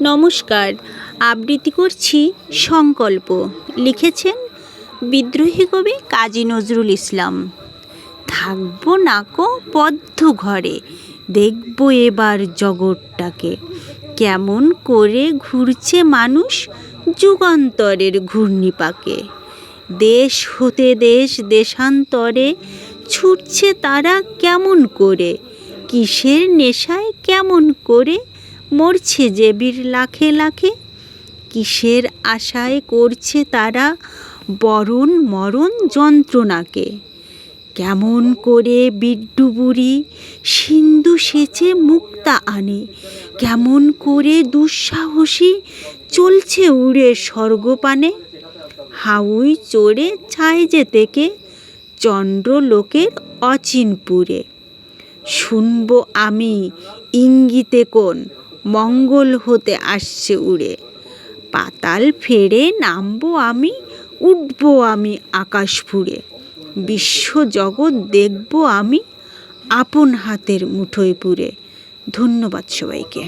নমস্কার, আবৃত্তি করছি সংকল্প। লিখেছেন বিদ্রোহী কবি কাজী নজরুল ইসলাম। থাকবো নাকো বদ্ধ ঘরে, দেখবো এবার জগৎটাকে, কেমন করে ঘুরছে মানুষ যুগান্তরের ঘূর্ণিপাকে। দেশ হতে দেশ দেশান্তরে ছুটছে তারা কেমন করে, কিসের নেশায় কেমন করে মরছে যে বীর লাখে লাখে। কিসের আশায় করছে তারা বরণ মরণ যন্ত্রণাকে, কেমন করে বিড্ডুবুড়ি সিন্ধু সেচে মুক্তা আনে, কেমন করে দুঃসাহসী চলছে উড়ে স্বর্গপানে। হাউই চড়ে ছায় যে থেকে চন্দ্রলোকের অচিনপুরে, শুনবো আমি ইঙ্গিতে কোন মঙ্গল হতে আসছে উড়ে। পাতাল ফেরে নামবো আমি, উঠবো আমি আকাশ ফুঁড়ে, বিশ্বজগৎ দেখবো আমি আপন হাতের মুঠোয় পুরে। ধন্যবাদ সবাইকে।